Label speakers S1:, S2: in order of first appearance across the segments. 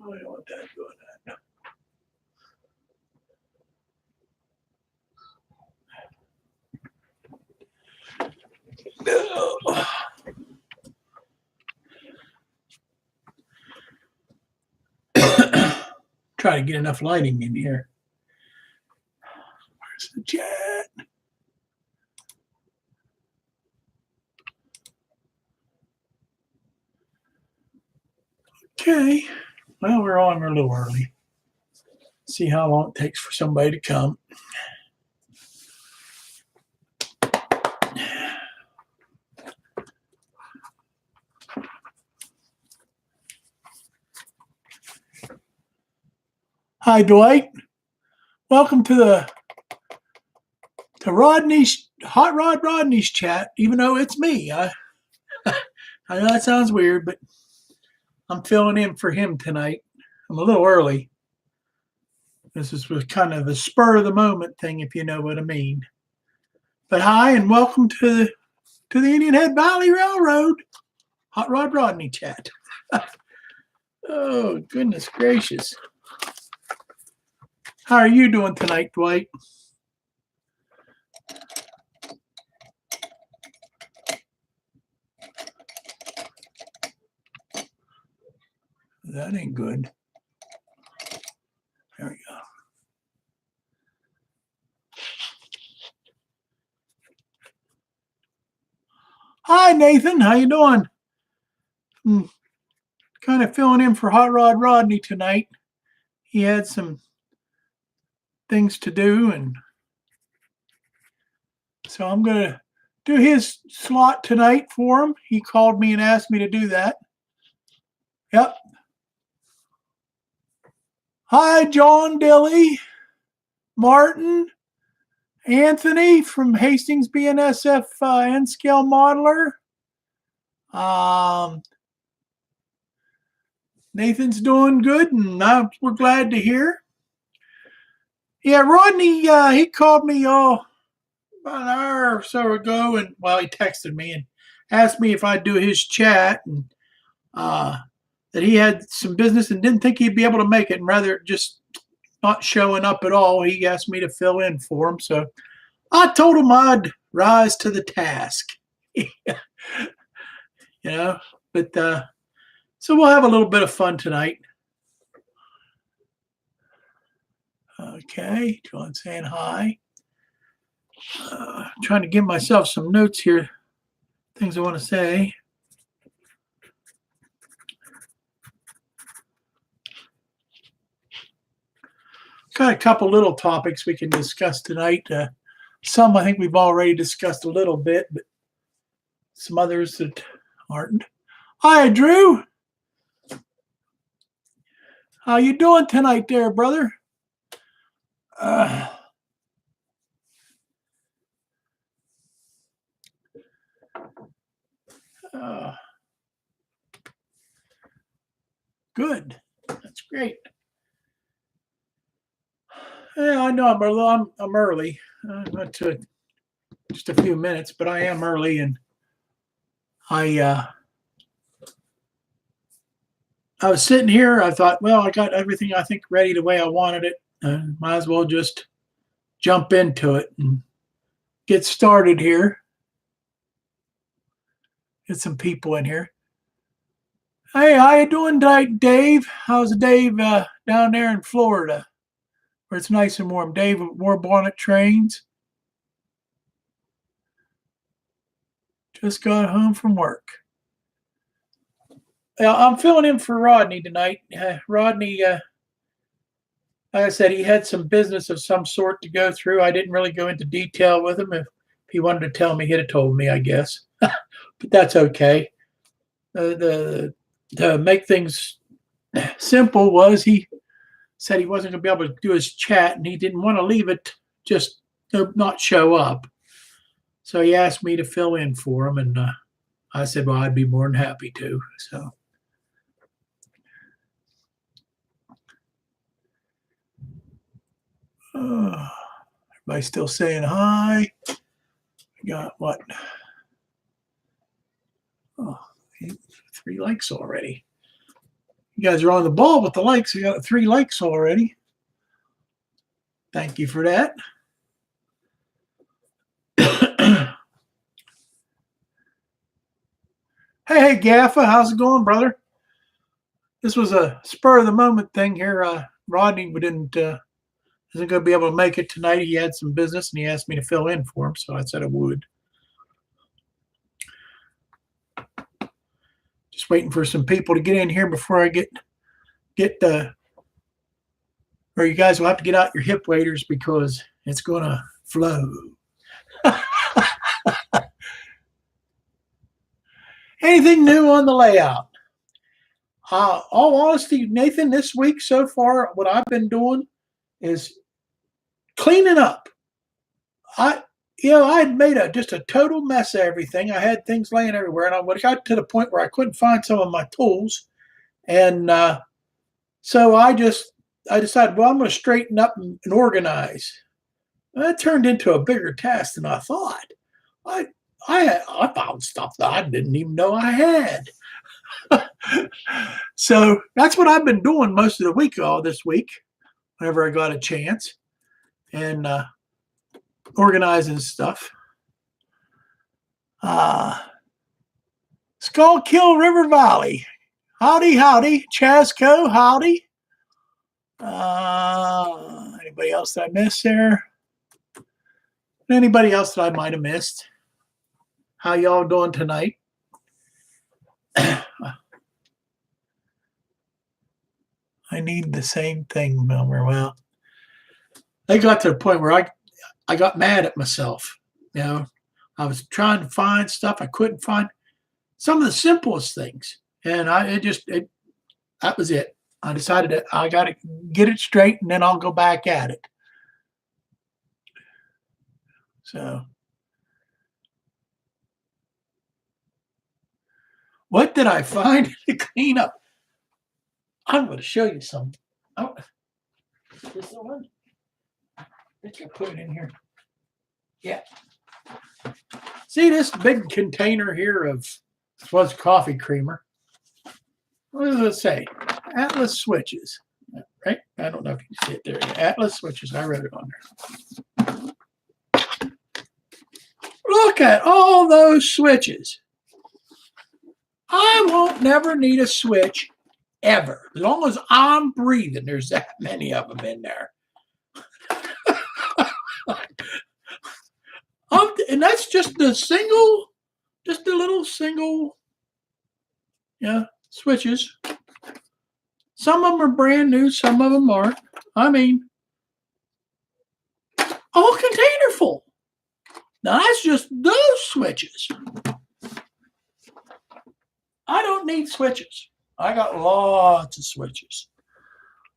S1: I don't want that doing that. Try to get enough lighting in here. Where's the chat? Okay. Well, we're on a little early. See how long it takes for somebody to come. Hi, Dwight. Welcome to Rodney's Hot Rod Rodney's chat. Even though it's me, I know that sounds weird, but I'm filling in for him tonight. I'm a little early. This is kind of the spur of the moment thing, if you know what I mean. But hi, and welcome to the Indian Head Valley Railroad Hot Rod Rodney chat. Oh, goodness gracious. How are you doing tonight, Dwight? That ain't good. There we go. Hi, Nathan. How you doing? Kind of filling in for Hot Rod Rodney tonight. He had some things to do, and so I'm going to do his slot tonight for him. He called me and asked me to do that. Yep. Hi, John Dilly, Martin, Anthony from Hastings BNSF N-Scale Modeler. Nathan's doing good, and we're glad to hear. Yeah, Rodney, he called me about an hour or so ago, and he texted me and asked me if I'd do his chat, and that he had some business and didn't think he'd be able to make it, and rather just not showing up at all. He asked me to fill in for him, so I told him I'd rise to the task. But so we'll have a little bit of fun tonight. Okay, John saying hi. Trying to give myself some notes here, things I want to say. Got a couple little topics we can discuss tonight. Some I think we've already discussed a little bit, but some others that aren't. Hi, Drew. How you doing tonight there, brother? Good. That's great. Yeah, I know I'm early. Not to just a few minutes, but I am early, and I was sitting here. I thought, well, I got everything I think ready the way I wanted it. Might as well just jump into it and get started here. Get some people in here. Hey, how you doing tonight, Dave? How's Dave down there in Florida, where it's nice and warm? Dave, War Bonnet Trains. Just got home from work. I'm filling in for Rodney tonight. Rodney, like I said, he had some business of some sort to go through. I didn't really go into detail with him. If he wanted to tell me, he'd have told me, I guess. But that's okay. To make things simple was he said he wasn't going to be able to do his chat, and he didn't want to leave it just not show up. So he asked me to fill in for him, and I said, well, I'd be more than happy to. So everybody still saying hi. We got what? Oh, 3 likes already. You guys are on the ball with the likes. We got 3 likes already. Thank you for that. Hey, Gaffa, how's it going, brother? This was a spur of the moment thing here. Rodney isn't going to be able to make it tonight. He had some business and he asked me to fill in for him, so I said I would. Just waiting for some people to get in here before I get or you guys will have to get out your hip waders because it's going to flow. Anything new on the layout? All honesty, Nathan, this week so far, what I've been doing is cleaning up. I had made just a total mess of everything. I had things laying everywhere, and I got to the point where I couldn't find some of my tools, and so I decided, well, I'm going to straighten up and organize. And that turned into a bigger task than I thought. I found stuff that I didn't even know I had. So that's what I've been doing most of the week, all this week, whenever I got a chance, and organizing stuff. Skullkill River Valley. Howdy, howdy. Chasco, howdy. Anybody else that I missed there? Anybody else that I might have missed? How y'all doing tonight? I need the same thing, Milmer. Well, I got to the point where I got mad at myself. You know, I was trying to find stuff I couldn't find. Some of the simplest things, and that was it. I decided that I got to get it straight, and then I'll go back at it. So, what did I find to clean up? I'm going to show you some. Oh, this the one? I think I put it in here. Yeah. See this big container here of this was coffee creamer. What does it say? Atlas switches. Right? I don't know if you can see it there. Atlas switches. I wrote it on there. Look at all those switches. I won't never need a switch ever. As long as I'm breathing, there's that many of them in there. And that's just the little single, switches. Some of them are brand new, some of them aren't. I mean, a whole container full. Now that's just those switches. I don't need switches. I got lots of switches.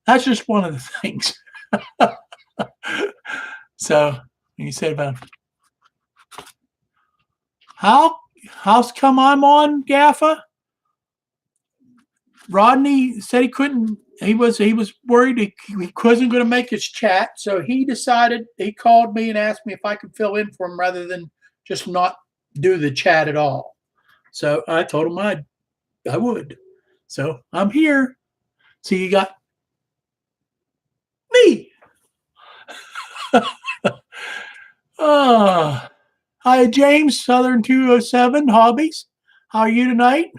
S1: That's just one of the things. So, you said about how's come I'm on, Gaffa? Rodney said he couldn't. He was worried he wasn't going to make his chat, so he decided. He called me and asked me if I could fill in for him rather than just not do the chat at all. So I told him I would. So I'm here. So you got me. Hi, James, Southern 207 Hobbies. How are you tonight?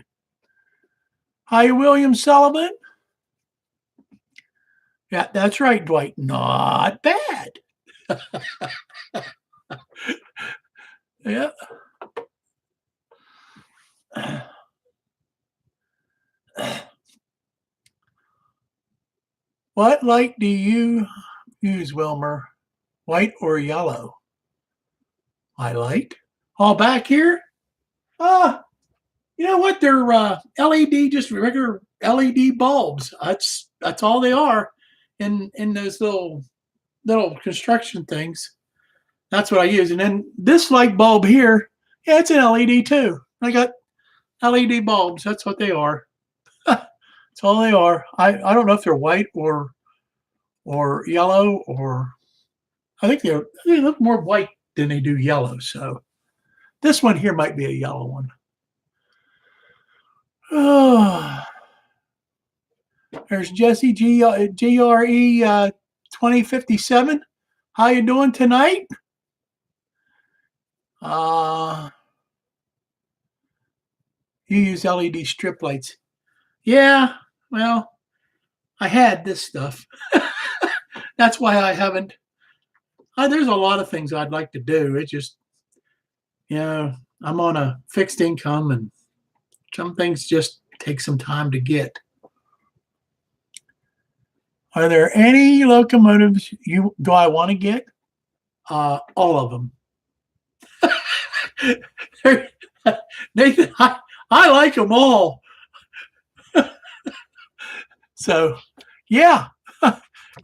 S1: Hi, William Sullivan. Yeah, that's right, Dwight. Not bad. Yeah. What light do you use, Wilmer? White or yellow? Highlight. All back here? You know what? They're LED, just regular LED bulbs. That's all they are in those little construction things. That's what I use. And then this light bulb here, yeah, it's an LED too. I got LED bulbs. That's what they are. That's all they are. I don't know if they're white or yellow, or I think they look more white than they do yellow. So this one here might be a yellow one. There's Jesse GRE 2057. How you doing tonight? You use LED strip lights. Yeah, well, I had this stuff. That's why I haven't. There's a lot of things I'd like to do. It's just, I'm on a fixed income and some things just take some time to get. Are there any locomotives do I want to get? All of them. Nathan, I like them all. So, yeah.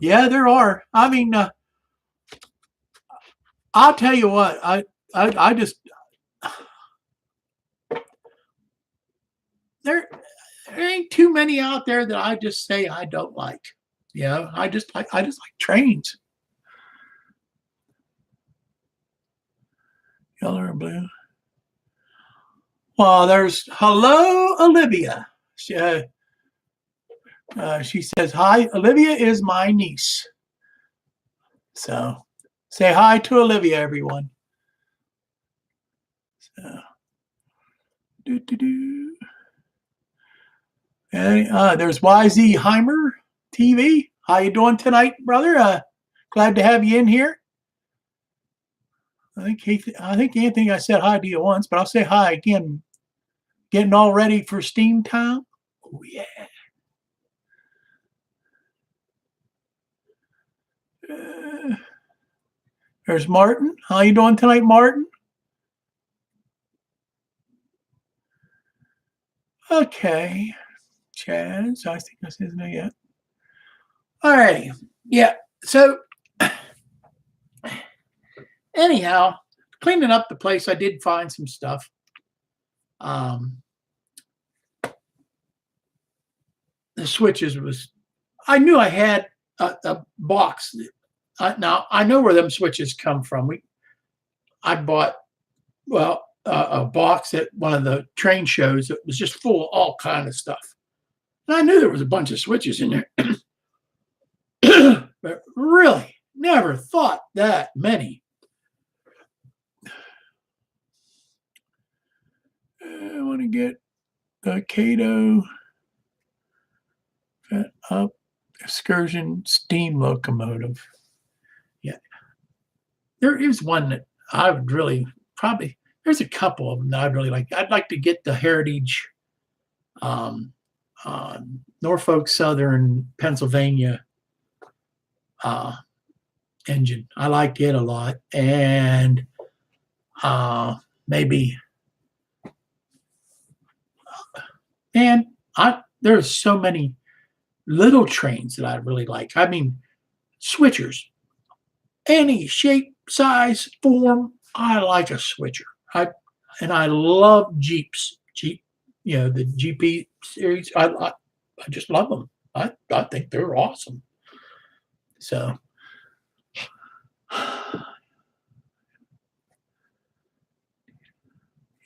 S1: Yeah, there are. I mean, I'll tell you what, I just, there ain't too many out there that I just say I don't like. I just like trains. Yellow or blue. Well, there's hello, Olivia. She says, hi, Olivia is my niece. So say hi to Olivia, everyone. So, And there's YZ Heimer TV. How you doing tonight, brother? Glad to have you in here. I think Anthony, I said hi to you once, but I'll say hi again. Getting all ready for steam time. Oh yeah. There's Martin. How you doing tonight, Martin? Okay. Chaz, I think that's his name yet. All right. Yeah. So anyhow, cleaning up the place, I did find some stuff. The switches I knew I had a box. Now I know where them switches come from. I bought a box at one of the train shows that was just full of all kind of stuff. And I knew there was a bunch of switches in there, but really never thought that many. I want to get the Cato up excursion steam locomotive. Yeah, there is one that I would really probably. There's a couple of them that I'd really like. I'd like to get the Heritage Norfolk Southern Pennsylvania engine. I like it a lot, and maybe. And there's so many little trains that I really like. I mean, switchers, any shape, size, form. I like a switcher. I love Jeeps. Jeep, the GP series. I just love them. I think they're awesome. So.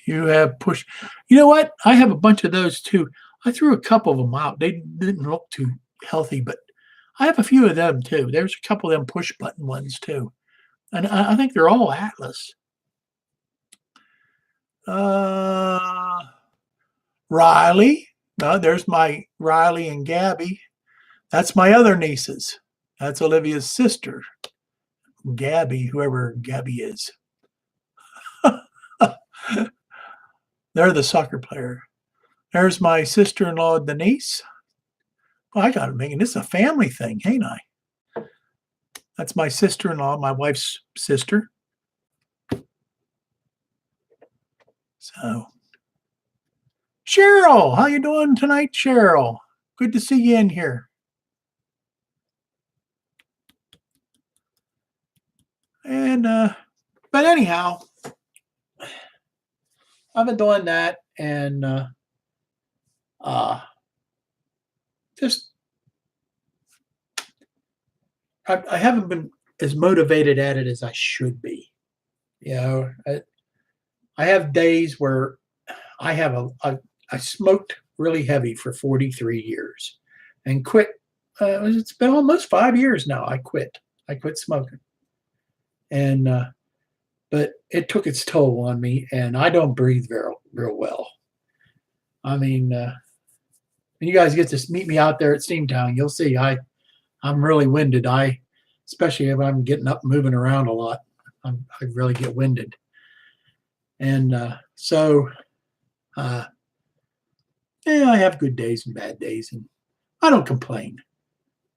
S1: You have push. You know what? I have a bunch of those too. I threw a couple of them out. They didn't look too healthy, but I have a few of them too. There's a couple of them push button ones too. And I think they're all Atlas. Riley. There's my Riley and Gabby. That's my other nieces. That's Olivia's sister. Gabby, whoever Gabby is. They're the soccer player. There's my sister-in-law, Denise. Well, I got to make this a family thing, ain't I? That's my sister-in-law, my wife's sister. So, Cheryl, how you doing tonight, Cheryl? Good to see you in here. And, but anyhow, I've been doing that and just I haven't been as motivated at it as I should be. I have days where I smoked really heavy for 43 years. and quit. It's been almost 5 years now. I quit smoking, and but it took its toll on me, and I don't breathe real well. I mean, when you guys get to meet me out there at Steamtown, you'll see I'm really winded. Especially if I'm getting up and moving around a lot, I really get winded. And yeah, I have good days and bad days, and I don't complain.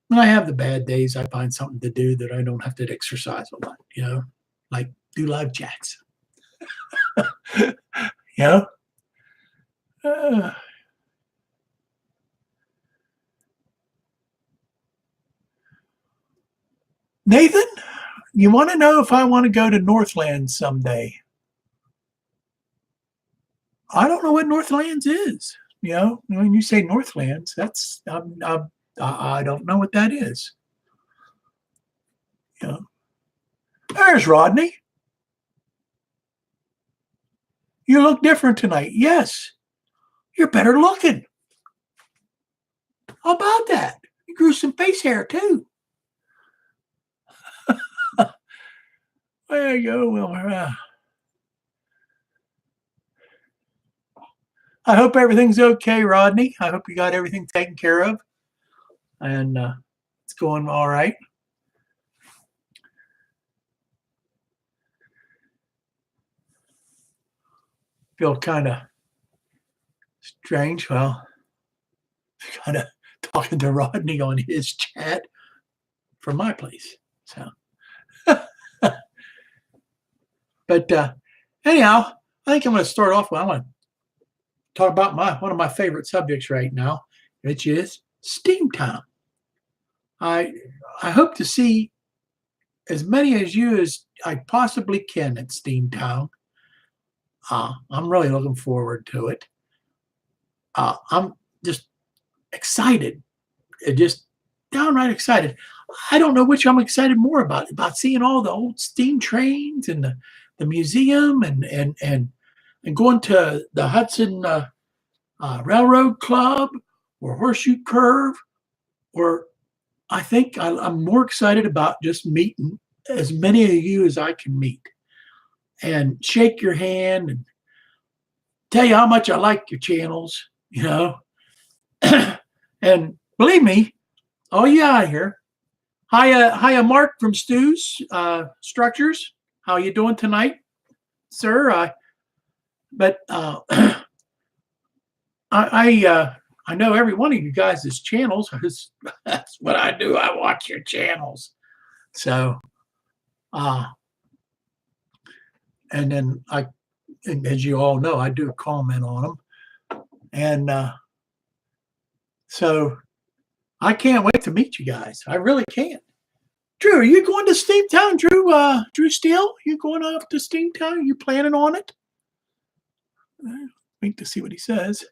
S1: When I have the bad days, I find something to do that I don't have to exercise a lot, like do live chats. you know? Uh, Nathan, you want to know if I want to go to Northlands someday? I don't know what Northlands is. When you say Northlands, I don't know what that is. There's Rodney. You look different tonight. Yes, you're better looking. How about that? You grew some face hair too. There you go. Well, I hope everything's okay, Rodney. I hope you got everything taken care of, and it's going all right. Feel kind of strange. Well, kind of talking to Rodney on his chat from my place. So, but anyhow, I think I'm going to start off with, I want to talk about one of my favorite subjects right now, which is Steamtown. I hope to see as many as you as I possibly can at Steamtown. I'm really looking forward to it. I'm just excited, just downright excited. I don't know which I'm excited more about seeing all the old steam trains and the museum and going to the Hudson Railroad Club or Horseshoe Curve, or I think I'm more excited about just meeting as many of you as I can meet and shake your hand and tell you how much I like your channels, and believe me, oh yeah, here. Hiya, Mark from Stu's Structures. How you doing tonight, sir? I know every one of you guys' channels. That's what I do. I watch your channels. So, and then and as you all know, I do comment on them, and so I can't wait to meet you guys. I really can't. Drew, are you going to Steamtown? Drew Steele, you going off to Steamtown? Are you planning on it? Wait to see what he says.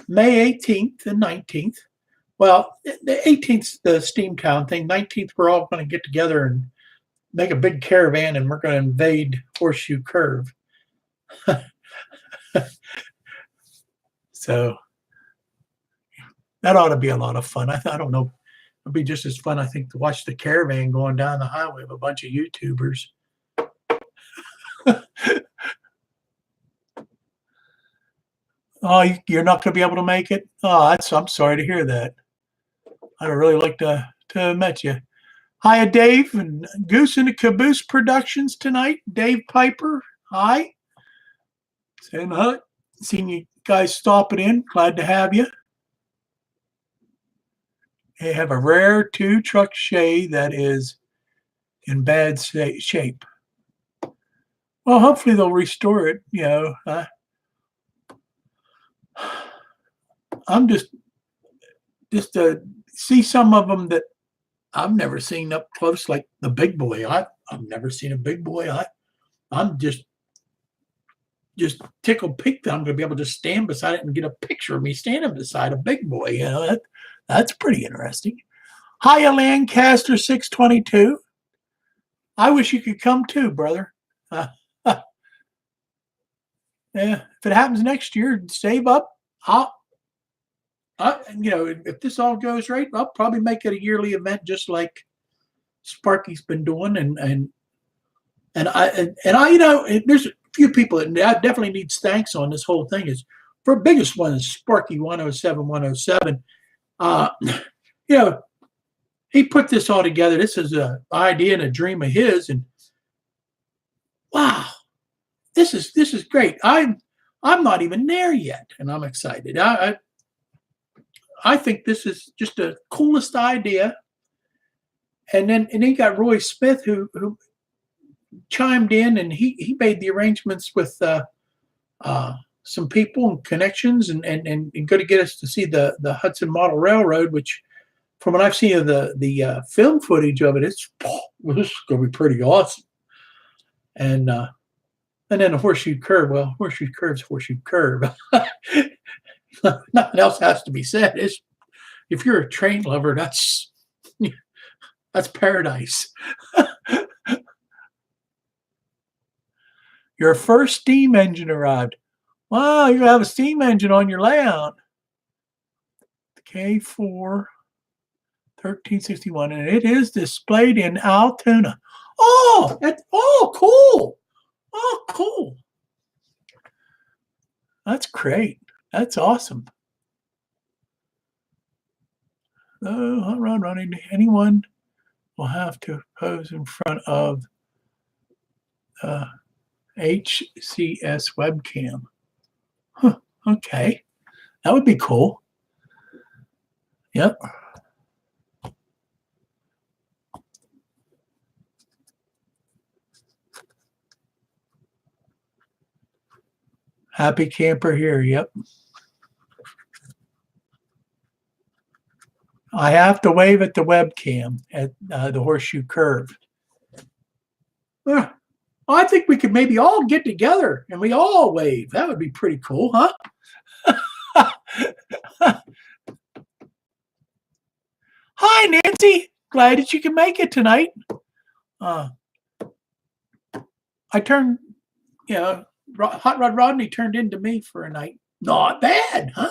S1: May 18th and 19th. Well, the 18th, the Steamtown thing. 19th, we're all going to get together and make a big caravan, and we're going to invade Horseshoe Curve. So that ought to be a lot of fun. I don't know. It'll be just as fun, I think, to watch the caravan going down the highway with a bunch of YouTubers. Oh, you're not going to be able to make it? Oh, I'm sorry to hear that. I'd really like to have met you. Hiya, Dave and Goose and the Caboose Productions tonight. Dave Piper, hi. Saying hi. Seeing you guys stopping in. Glad to have you. They have a rare 2-truck Shay that is in bad shape. Well, hopefully they'll restore it. I'm just to see some of them that I've never seen up close, like the big boy. I've never seen a big boy. I'm just tickled pink that I'm going to be able to stand beside it and get a picture of me standing beside a big boy. That's pretty interesting. Hiya, Lancaster 622. I wish you could come too, brother. Yeah, if it happens next year, save up. if this all goes right, I'll probably make it a yearly event, just like Sparky's been doing, there's a few people that definitely needs thanks on this whole thing. Is for biggest one is Sparky 107 107. You know, he put this all together. This is an idea and a dream of his, and wow, this is great. I'm not even there yet, and I'm excited. I think this is just the coolest idea. And then you got Roy Smith who chimed in, and he made the arrangements with some people and connections, and going to get us to see the Hudson Model Railroad, which, from what I've seen of the film footage of it, this is going to be pretty awesome. And then the Horseshoe Curve. Well, Horseshoe Curve's Horseshoe Curve. Nothing else has to be said. If you're a train lover, that's paradise. Your first steam engine arrived. Wow, you have a steam engine on your layout. K4 1361, and it is displayed in Altoona. Oh, cool. Oh, cool. That's great. That's awesome. Oh, running. Anyone will have to pose in front of HCS webcam. Huh, okay. That would be cool. Yep. Happy camper here. Yep. I have to wave at the webcam at the Horseshoe Curve. I think we could maybe all get together and we all wave. That would be pretty cool, huh? Hi, Nancy. Glad that you can make it tonight. I turned, Hot Rod Rodney turned into me for a night. Not bad, huh?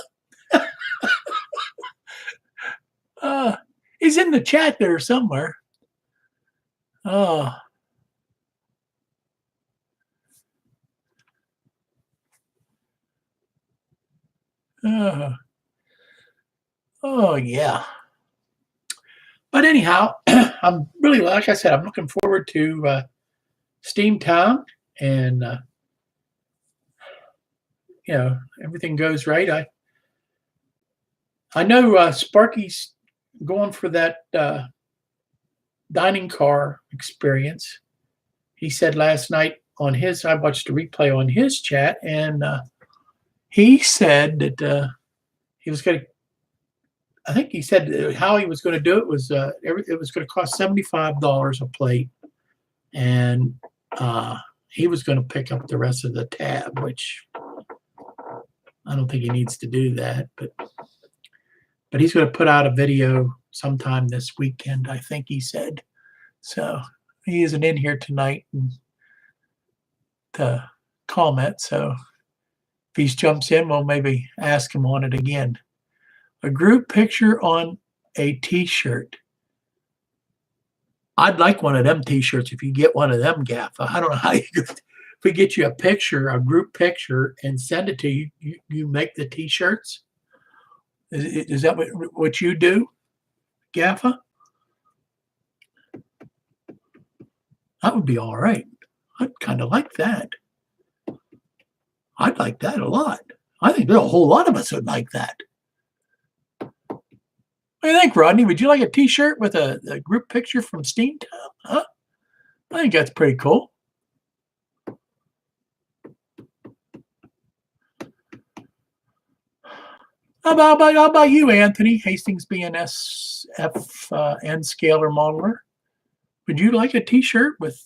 S1: He's in the chat there somewhere. Oh. Oh, yeah. But anyhow, I'm really, like I said, I'm looking forward to Steamtown, and everything goes right. I know Sparky's going for that dining car experience. He said last night on his, I watched a replay on his chat, and he said that he was going to, I think he said how he was going to do it was it was going to cost $75 a plate, and he was going to pick up the rest of the tab, which I don't think he needs to do that, but he's going to put out a video sometime this weekend, I think he said. So he isn't in here tonight to comment, so if he jumps in, we'll maybe ask him on it again. A group picture on a t-shirt. I'd like one of them t-shirts if you get one of them, Gaffa. I don't know how you could, if we get you a picture, a group picture, and send it to you, you make the t-shirts? Is that what you do, Gaffa? That would be all right. I'd kind of like that. I'd like that a lot. I think there's a whole lot of us would like that. What do you think, Rodney? Would you like a t-shirt with a group picture from Steamtown? Huh? I think that's pretty cool. How about you, Anthony? Hastings BNSF N Scalar Modeler. Would you like a t-shirt with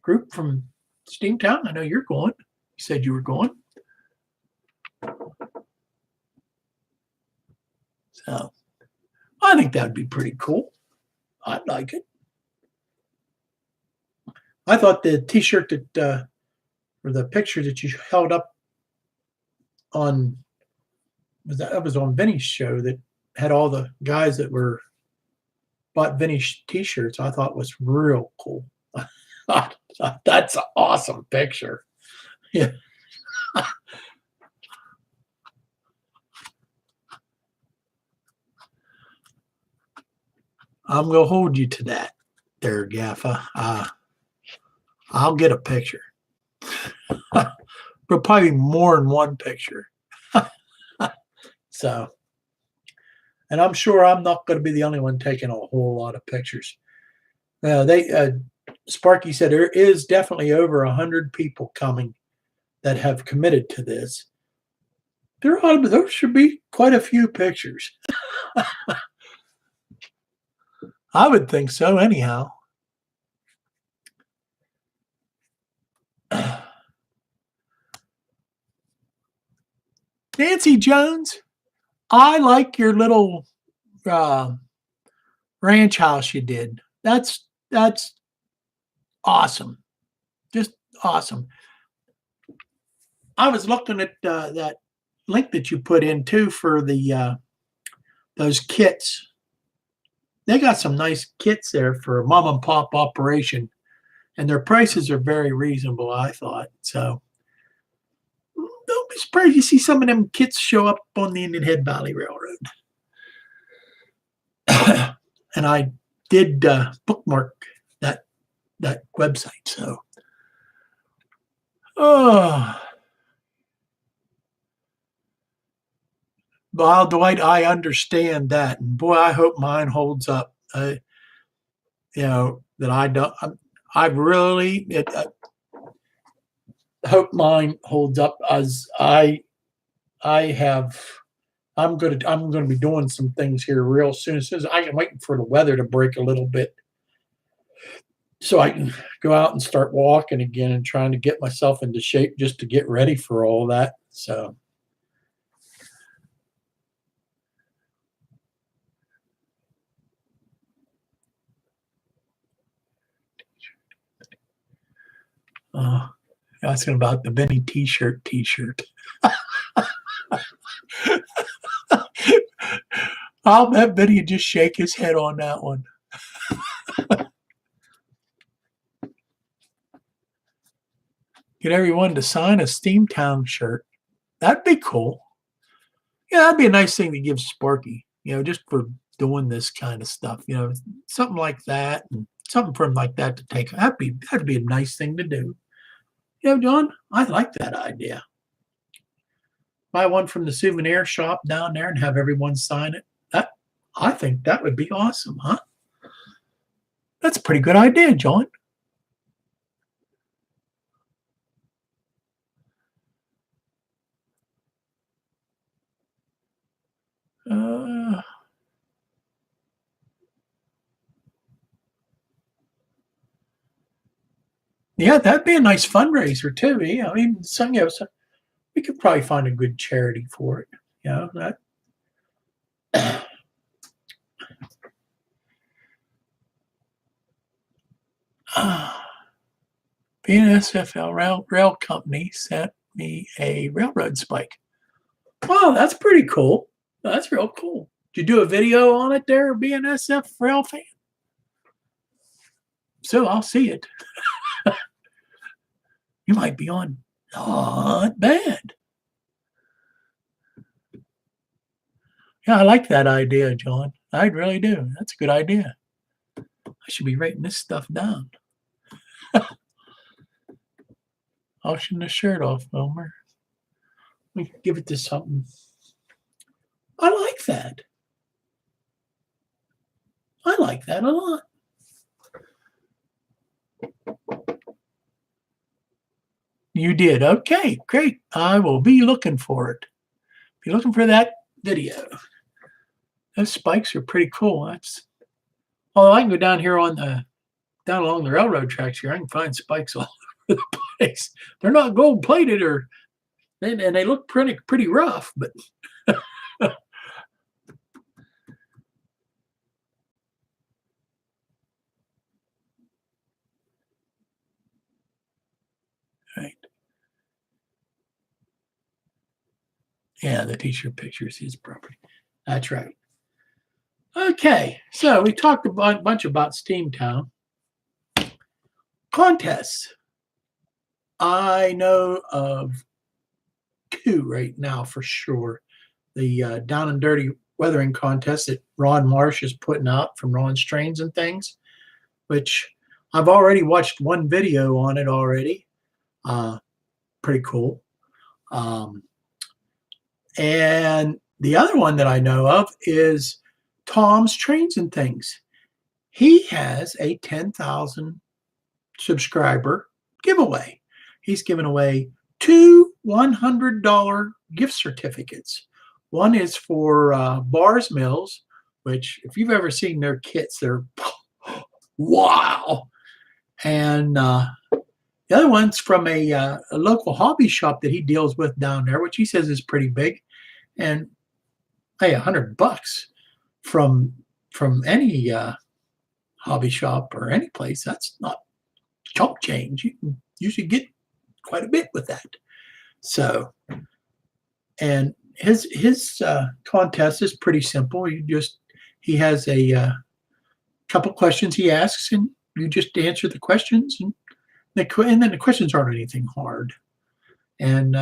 S1: group from Steamtown? I know you're going. You said you were going. So I think that would be pretty cool. I'd like it. I thought the t-shirt that, or the picture that you held up on that was on Vinny's show that had all the guys that were bought Vinny's t-shirts. I thought was real cool. That's an awesome picture. Yeah. I'm going to hold you to that there, Gaffa. I'll get a picture. But probably more than one picture. So, and I'm sure I'm not going to be the only one taking a whole lot of pictures. Sparky said there is definitely over 100 people coming that have committed to this. There should be quite a few pictures. I would think so, anyhow. Nancy Jones, I like your little ranch house you did. That's awesome. Just awesome. I was looking at that link that you put in too for the those kits. They got some nice kits there for a mom and pop operation, and their prices are very reasonable, I thought. So don't be surprised you see some of them kits show up on the Indian Head Valley Railroad. And I did bookmark that website. So, well, Dwight, I understand that, and boy, I hope mine holds up. That I don't. I really hope mine holds up as I have. I'm gonna be doing some things here real soon. As soon as I'm waiting for the weather to break a little bit, so I can go out and start walking again and trying to get myself into shape just to get ready for all that. So. Asking about the Benny t-shirt. I'll bet Benny would just shake his head on that one. Get everyone to sign a Steamtown shirt. That'd be cool. Yeah, that'd be a nice thing to give Sparky, just for doing this kind of stuff. Something like that, and something for him like that to take. That'd be a nice thing to do. John, I like that idea. Buy one from the souvenir shop down there and have everyone sign it. I think that would be awesome, huh? That's a pretty good idea, John. Yeah, that'd be a nice fundraiser too. I mean, we could probably find a good charity for it. That. BNSFL Rail Company sent me a railroad spike. Wow, that's pretty cool. That's real cool. Did you do a video on it there, BNSF Rail fan? So I'll see it. You might be on. Not bad. Yeah, I like that idea, John. I really do. That's a good idea. I should be writing this stuff down. Auction the shirt off, Wilmer. We can give it to something. I like that. I like that a lot. You did. Okay, great. I will be looking for it. Be looking for that video. Those spikes are pretty cool. Although I can go down here down along the railroad tracks here. I can find spikes all over the place. They're not gold plated and they look pretty rough, but right. Yeah, the t-shirt picture is his property. That's right. Okay, so we talked a bunch about Steamtown. Contests. I know of two right now for sure. The Down and Dirty Weathering contest that Ron Marsh is putting out from Ron's Trains and Things, which I've already watched one video on it already. Pretty cool. And the other one that I know of is Tom's Trains and Things. He has a 10,000 subscriber giveaway. He's giving away two $100 gift certificates. One is for Bars Mills, which if you've ever seen their kits, they're wow. And the other one's from a local hobby shop that he deals with down there, which he says is pretty big. And hey, $100 from any hobby shop or any place, that's not chump change. You can usually get quite a bit with that. So, and his contest is pretty simple. He has a couple questions he asks, and you just answer the questions, and then the questions aren't anything hard. And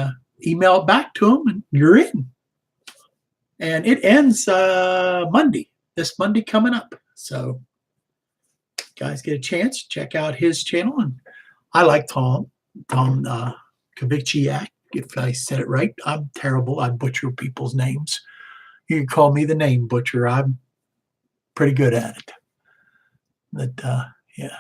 S1: email it back to him, and you're in. And it ends this Monday coming up. So, guys, get a chance, check out his channel. And I like Tom Kavicchiak, if I said it right. I'm terrible. I butcher people's names. You can call me the name butcher. I'm pretty good at it. But, yeah.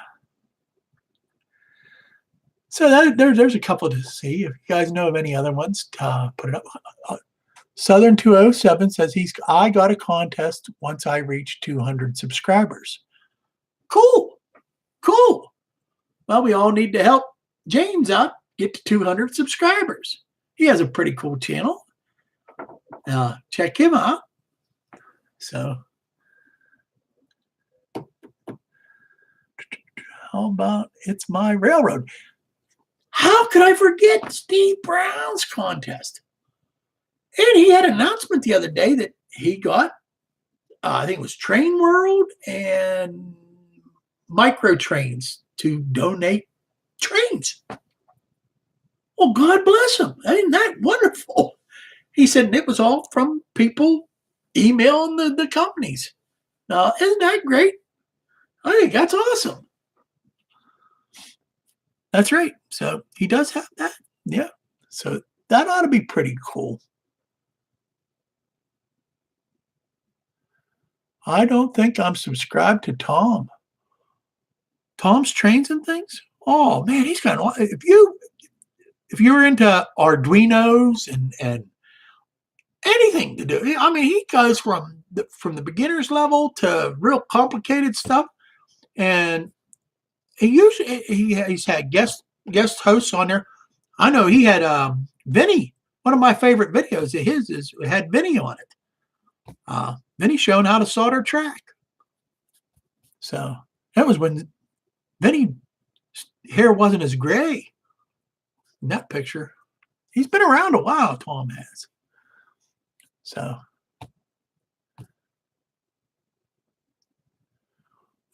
S1: So there's a couple to see. If you guys know of any other ones, put it up. Southern 207 says I got a contest once I reached 200 subscribers. Cool. Well, we all need to help James out get to 200 subscribers. He has a pretty cool channel. Check him out. So, how about It's My Railroad? How could I forget Steve Brown's contest? And he had an announcement the other day that he got, I think it was Train World and Micro Trains to donate trains. Well, God bless him. Ain't that wonderful? He said it was all from people emailing the companies. Now, isn't that great? I think that's awesome. That's right. So he does have that. Yeah. So that ought to be pretty cool. I don't think I'm subscribed to Tom. Tom's Trains and Things? Oh man, he's got if you're into Arduinos and anything to do, I mean, he goes from the beginner's level to real complicated stuff. And he's had guest hosts on there. I know he had Vinny. One of my favorite videos of his had Vinny on it. Vinny showing how to solder track. So that was when Vinny's hair wasn't as gray in that picture. He's been around a while, Tom has. So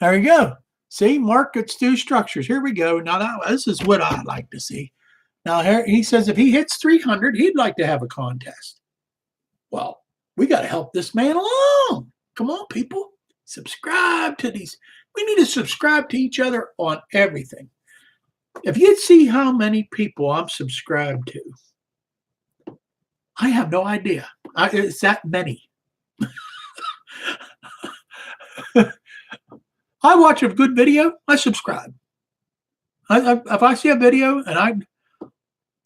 S1: there you go. See, market stew structures. Here we go. Now this is what I'd like to see. Now here he says if he hits 300, he'd like to have a contest. Well, we got to help this man along. Come on, people. Subscribe to these. We need to subscribe to each other on everything. If you'd see how many people I'm subscribed to, I have no idea. It's that many. I watch a good video, I subscribe. If I see a video and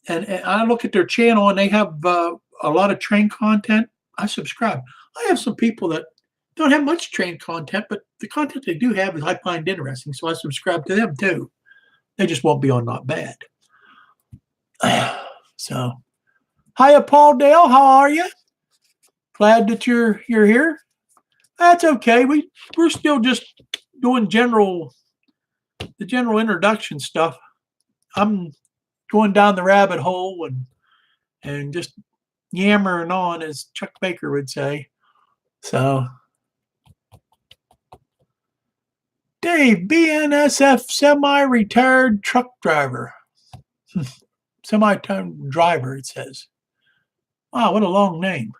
S1: I look at their channel and they have a lot of train content, I subscribe. I have some people that don't have much train content, but the content they do have is I find interesting, so I subscribe to them too. They just won't be on Not Bad. So, hiya, Paul Dale. How are you? Glad that you're here. That's okay. We're still just doing the general introduction stuff. I'm going down the rabbit hole and just yammering on, as Chuck Baker would say. So, Dave, BNSF semi-retired truck driver. Semi-time driver, it says. Wow, what a long name.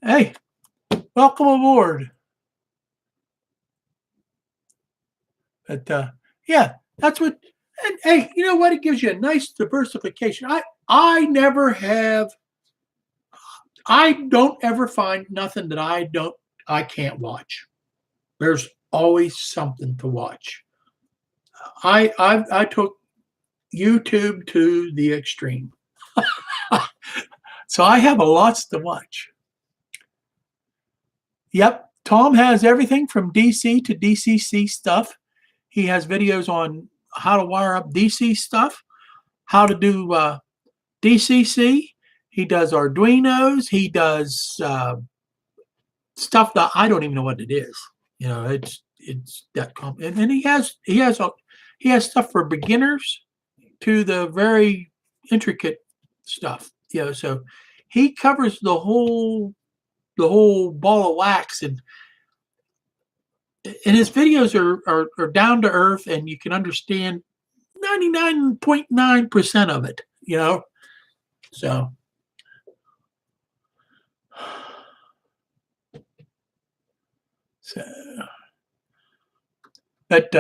S1: Hey, welcome aboard. But yeah, that's what. And hey, you know what? It gives you a nice diversification. I don't ever find nothing that I can't watch. There's always something to watch. I took YouTube to the extreme. So I have lots to watch. Yep, Tom has everything from DC to DCC stuff. He has videos on how to wire up DC stuff, how to do DCC. He does Arduinos. He does stuff that I don't even know what it is. You know, it's that complicated. And he has stuff for beginners to the very intricate stuff. You know, so he covers the whole ball of wax, and his videos are down to earth, and you can understand 99.9% of it. You know, so. But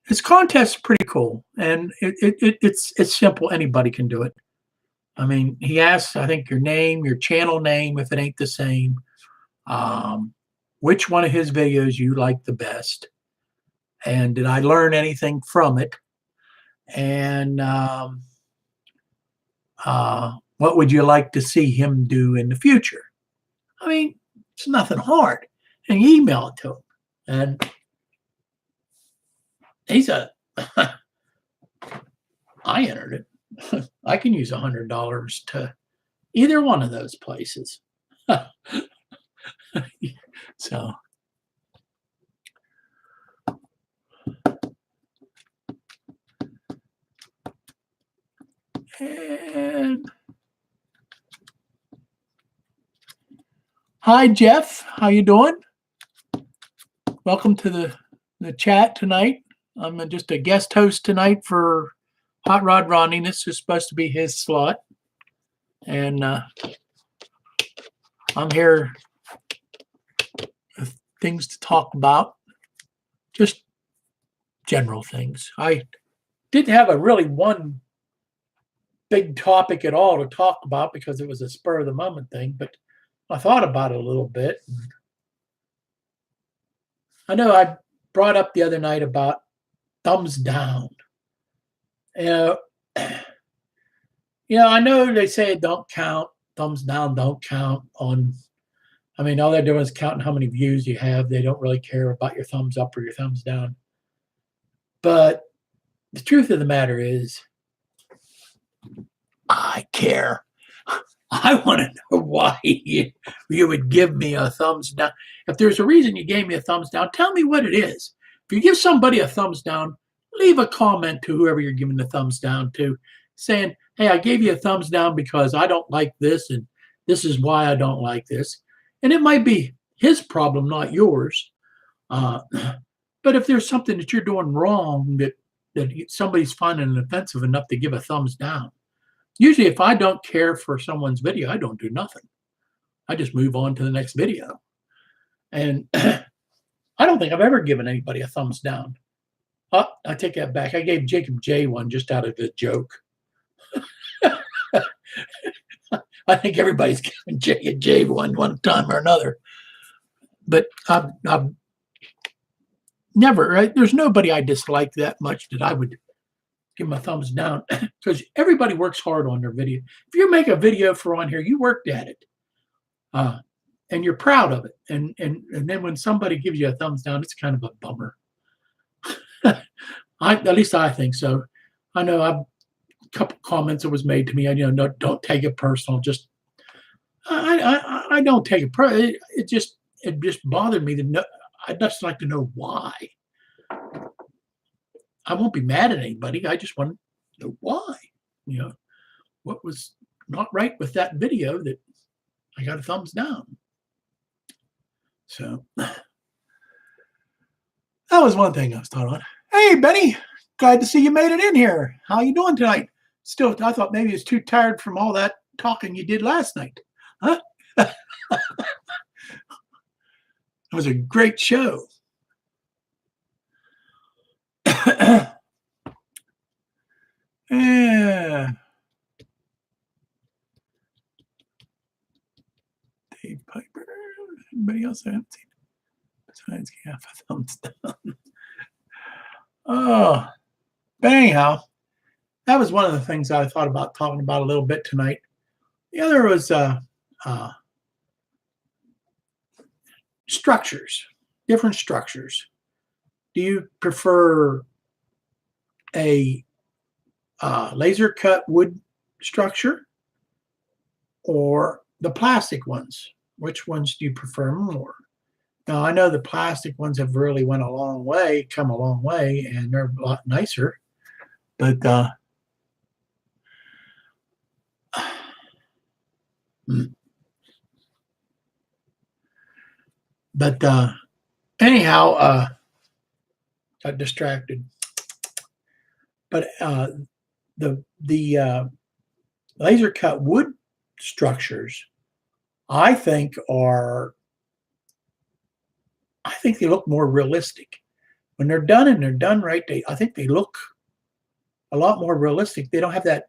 S1: his contest is pretty cool, and it's simple. Anybody can do it. I mean, he asks, I think, your name, your channel name, if it ain't the same, which one of his videos you like the best, and did I learn anything from it, and what would you like to see him do in the future? I mean, it's nothing hard. And you email it to him, and I entered it. I can use $100 to either one of those places. So, and hi, Jeff. How you doing? Welcome to the chat tonight. I'm just a guest host tonight for Hot Rod Rodney. This is supposed to be his slot. And I'm here with things to talk about, just general things. I didn't have one big topic at all to talk about because it was a spur of the moment thing, but I thought about it a little bit. I know I brought up the other night about thumbs down. I know they say it don't count. Thumbs down don't count on. I mean, all they're doing is counting how many views you have. They don't really care about your thumbs up or your thumbs down. But the truth of the matter is, I care. I want to know why you would give me a thumbs down. If there's a reason you gave me a thumbs down, tell me what it is. If you give somebody a thumbs down, leave a comment to whoever you're giving the thumbs down to, saying, hey, I gave you a thumbs down because I don't like this, and this is why I don't like this. And it might be his problem, not yours. But if there's something that you're doing wrong that somebody's finding offensive enough to give a thumbs down, usually if I don't care for someone's video, I don't do nothing. I just move on to the next video. And I don't think I've ever given anybody a thumbs down. Oh, I take that back. I gave Jacob J one just out of a joke. I think everybody's given J one time or another. But I've never, right? There's nobody I dislike that much that I would give them a thumbs down, because everybody works hard on their video. If you make a video for on here, you worked at it. And you're proud of it. And then when somebody gives you a thumbs down, it's kind of a bummer. At least I think so. I know a couple comments that was made to me. No, don't take it personal. Just I don't take it personal. It just bothered me to know. I'd just like to know why. I won't be mad at anybody. I just want to know why. what was not right with that video that I got a thumbs down. So that was one thing I was talking about. Hey, Benny, glad to see you made it in here. How you doing tonight? Still, I thought maybe you was too tired from all that talking you did last night. Huh? It was a great show. Yeah. Dave Piper. Anybody else I haven't seen? Besides half a thumbs down. Oh, but anyhow, that was one of the things I thought about talking about a little bit tonight. The other was structures, different structures. Do you prefer a laser cut wood structure or the plastic ones? Which ones do you prefer more? Now, I know the plastic ones have really come a long way, and they're a lot nicer. But anyhow, got distracted. But the laser cut wood structures, I think they look more realistic when they're done, and they're done right. I think they look a lot more realistic. They don't have that.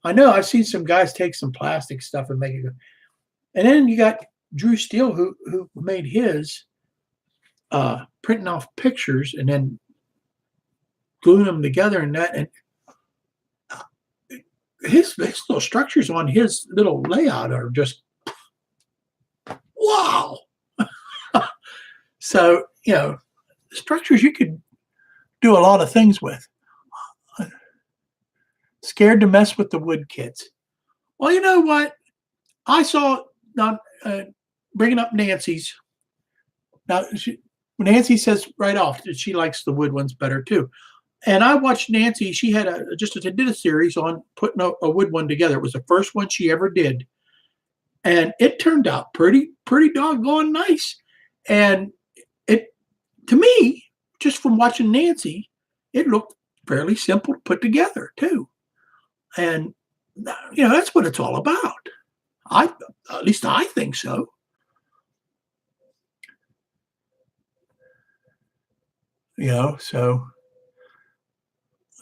S1: I know I've seen some guys take some plastic stuff and make it. And then you got Drew Steele who made his printing off pictures and then gluing them together, and that, and his little structures on his little layout are just wow. So, structures you could do a lot of things with. Scared to mess with the wood kits. Well, you know what? I saw, now bringing up Nancy's. Now, Nancy says right off that she likes the wood ones better too. And I watched Nancy. She had did a series on putting a wood one together. It was the first one she ever did, and it turned out pretty doggone nice. And it, to me, just from watching Nancy, it looked fairly simple to put together too. And that's what it's all about. At least I think so. So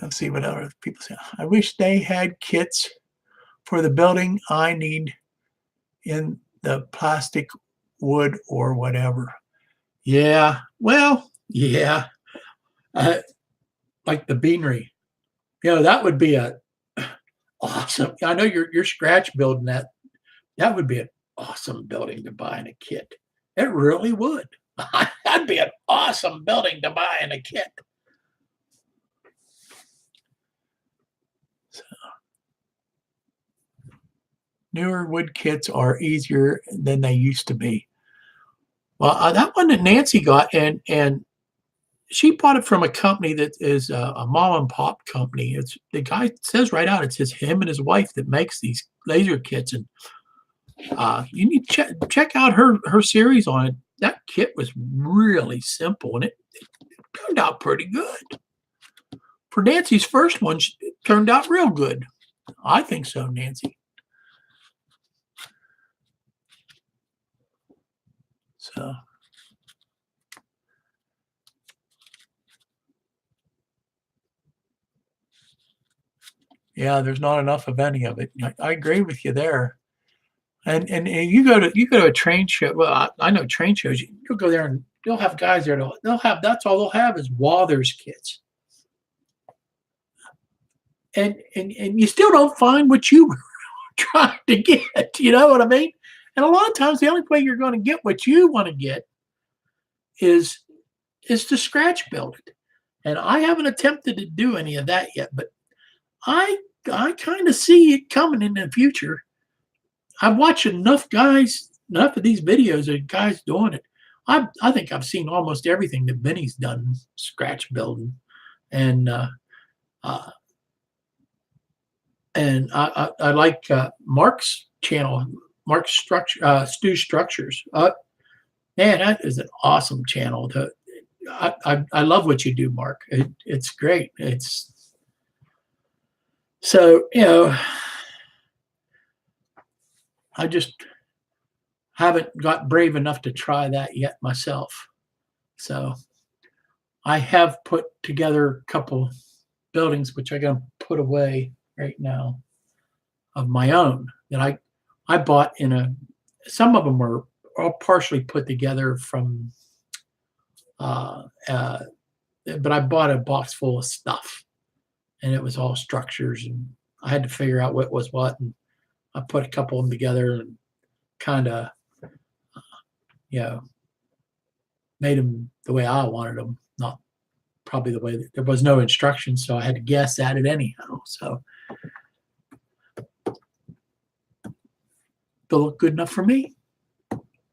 S1: let's see what other people say. I wish they had kits for the building I need in the plastic, wood, or whatever. Yeah, well, yeah. Like the beanery. That would be awesome. I know you're scratch building that. That would be an awesome building to buy in a kit. It really would. That'd be an awesome building to buy in a kit. So, newer wood kits are easier than they used to be. Well, that one that Nancy got, and she bought it from a company that is a mom and pop company. It's the guy says right out, it's him and his wife that makes these laser kits, and you need to check out her series on it. That kit was really simple, and it turned out pretty good. For Nancy's first one, it turned out real good. I think so, Nancy. So. Yeah, there's not enough of any of it. I agree with you there. And you go to a train show. Well, I know train shows. You'll go there and they'll have guys there. That's all they'll have is Wather's kits. And you still don't find what you were trying to get. You know what I mean? And a lot of times the only way you're going to get what you want to get is to scratch build it. And I haven't attempted to do any of that yet, but I kind of see it coming in the future. I've watched enough of these videos of guys doing it. I think I've seen almost everything that Benny's done scratch building, and And I like Mark's channel, Mark's Stu Structures. Man, that is an awesome channel. I love what you do, Mark. It's great. It's so, I just haven't got brave enough to try that yet myself. So I have put together a couple buildings, which I got to put away right now, of my own that I bought some of them were all partially put together from, but I bought a box full of stuff, and it was all structures, and I had to figure out what was what, and I put a couple of them together and kind of, made them the way I wanted them, not probably the way that there was no instructions, so I had to guess at it anyhow. So they'll look good enough for me,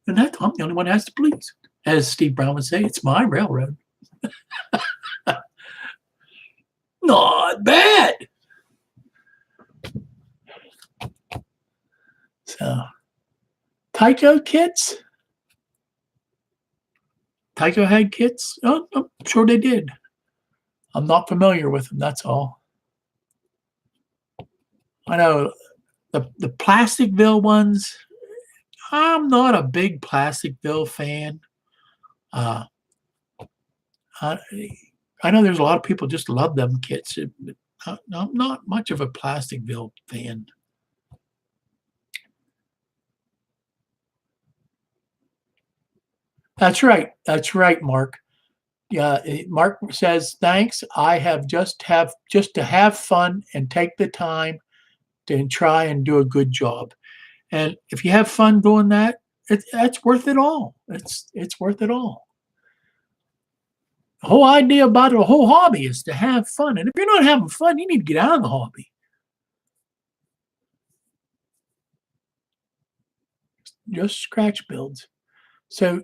S1: and I'm the only one that has to please. As Steve Brown would say, it's my railroad. Not bad. So, Tyco kits. Tyco had kits? Oh, I'm sure they did. I'm not familiar with them, that's all. I know the Plasticville ones, I'm not a big Plasticville fan. I know there's a lot of people just love them kits. I'm not much of a Plasticville fan. That's right. That's right, Mark. Yeah, Mark says, thanks. I have just to have fun and take the time to try and do a good job. And if you have fun doing that, that's worth it all. It's worth it all. The whole idea about the whole hobby is to have fun. And if you're not having fun, you need to get out of the hobby. Just scratch builds. So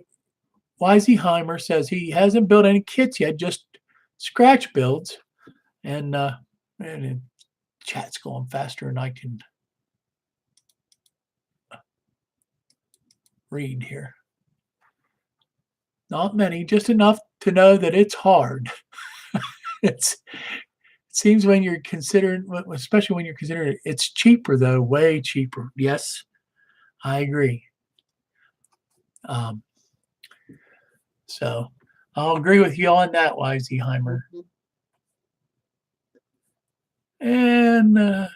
S1: Weiseheimer says he hasn't built any kits yet, just scratch builds. And chat's going faster than I can read here. Not many, just enough to know that it's hard. It seems when you're considering, especially when you're considering it, it's cheaper though, way cheaper. Yes, I agree. So I'll agree with you on that, Weiseheimer. And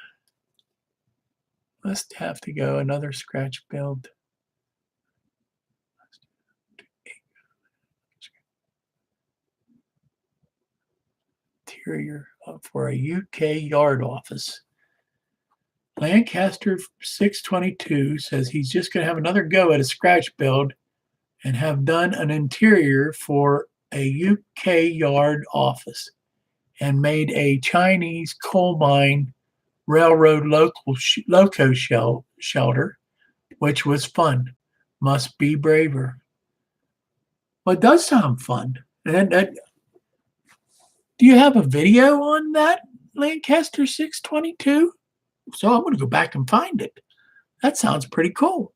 S1: let's have to go another scratch build. Interior for a UK yard office. Lancaster 622 says he's just going to have another go at a scratch build and have done an interior for a UK yard office and made a Chinese coal mine railroad loco shelter, which was fun. Must be braver. Well, it does sound fun. And do you have a video on that, Lancaster 622? So I'm going to go back and find it. That sounds pretty cool.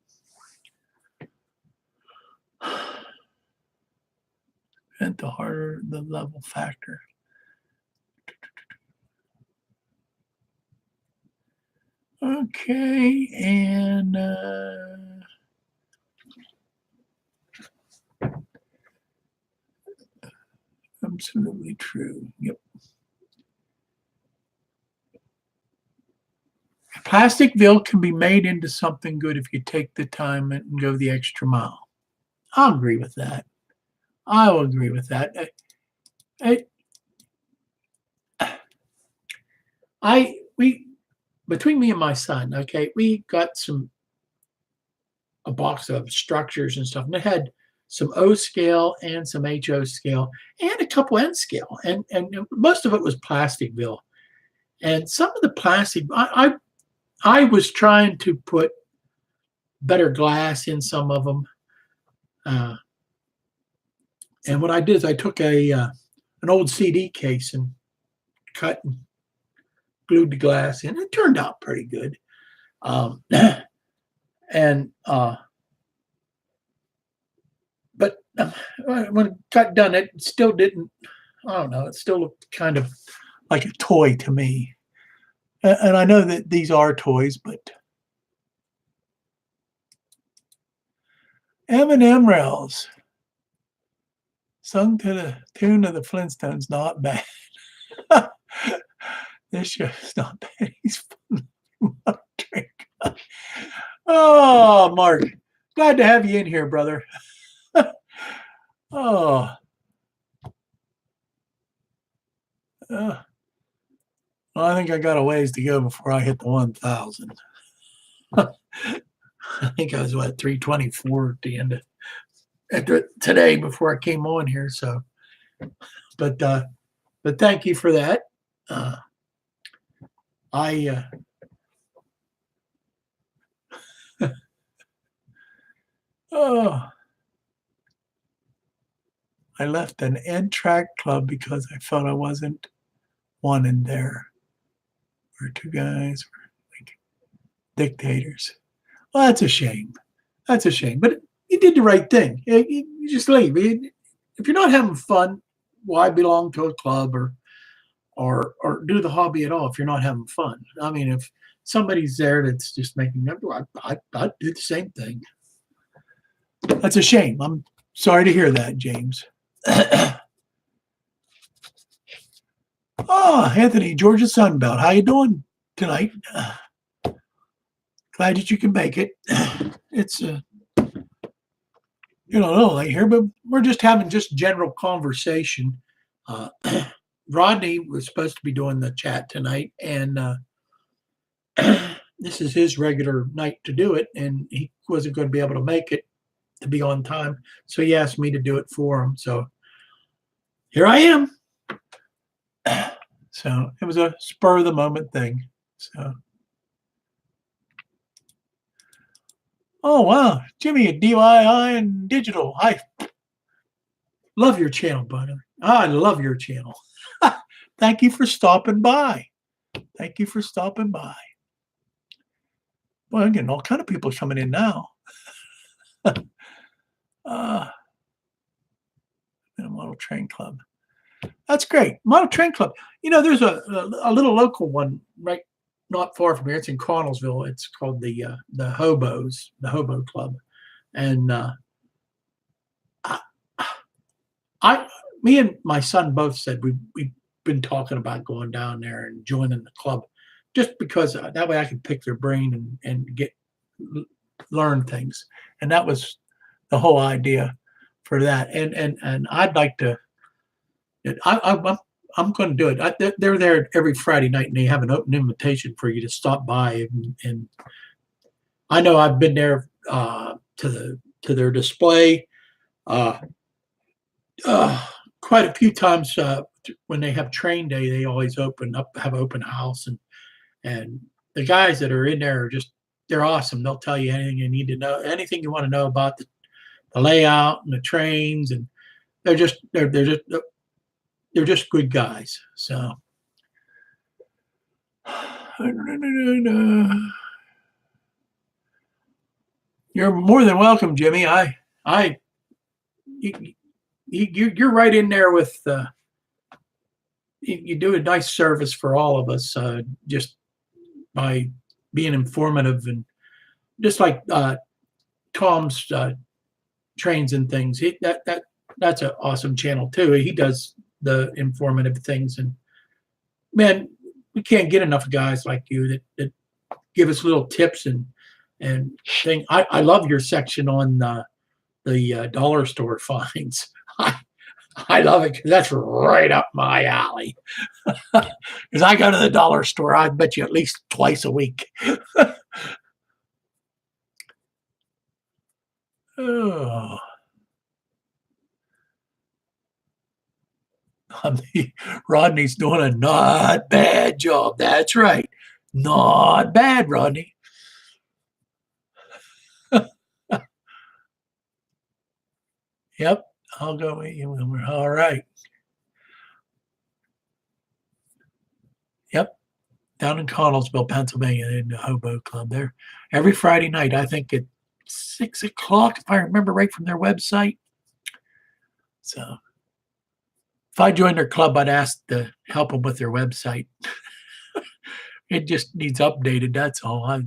S1: And the harder the level factor. Okay, and absolutely true. Yep. Plasticville can be made into something good if you take the time and go the extra mile. I'll agree with that. I will agree with that. Between me and my son, okay, we got a box of structures and stuff, and it had some O scale and some HO scale and a couple N scale, and most of it was Plasticville. And some of the plastic, I was trying to put better glass in some of them. And what I did is I took an old CD case and cut and glued the glass in. It turned out pretty good. And but when it got done, it still didn't. I don't know. It still looked kind of like a toy to me. And I know that these are toys, but M&M rails sung to the tune of the Flintstones, not bad. This show's not bad. He's fun. Oh, Mark, glad to have you in here, brother. Oh. Well, I think I got a ways to go before I hit the 1,000. I think I was, 324 at the end of today before I came on here. So, but thank you for that. I left an Ed track club because I felt I wasn't wanted there. Where two guys were like dictators. Well, that's a shame. That's a shame. But you did the right thing. You just leave. If you're not having fun, why belong to a club or do the hobby at all if you're not having fun? I mean, if somebody's there that's just making number, I'd do the same thing. That's a shame. I'm sorry to hear that, James. Oh, Anthony, Georgia Sunbelt. How you doing tonight? Glad that you can make it. It's a little late here, but we're just having just general conversation. Rodney was supposed to be doing the chat tonight, and this is his regular night to do it, and he wasn't going to be able to make it to be on time, so he asked me to do it for him. So here I am. So it was a spur of the moment thing. So, oh wow, Jimmy at DIY and Digital. I love your channel, buddy. I love your channel. Thank you for stopping by. Thank you for stopping by. Well, I'm getting all kind of people coming in now. Model Train Club. That's great. Model Train Club. There's a little local one right not far from here. It's in Connellsville. It's called the Hobos, the Hobo Club. And me and my son both said we've been talking about going down there and joining the club, just because that way I can pick their brain and learn things. And that was the whole idea for that. And I'd like to. I'm going to do it. They're there every Friday night, and they have an open invitation for you to stop by. And I know I've been there to their display quite a few times. When they have train day, they always have open house, and the guys that are in there are they're awesome. They'll tell you anything you need to know, anything you want to know about the layout and the trains, and they're just good guys. So you're more than welcome, Jimmy. You're right in there with you do a nice service for all of us just by being informative, and just like Tom's trains and things. That's an awesome channel too. He does the informative things, and man, we can't get enough guys like you that give us little tips and thing. I love your section on the dollar store finds. I love it because that's right up my alley. Because I go to the dollar store, I bet you at least twice a week. Oh. Rodney's doing a not bad job. That's right. Not bad, Rodney. Yep, I'll go with you. All right. Yep. down in Connellsville, Pennsylvania, in the Hobo Club there. Every Friday night, I think at 6 o'clock, if I remember right from their website. So if I joined their club, I'd ask to help them with their website. It just needs updated, that's all.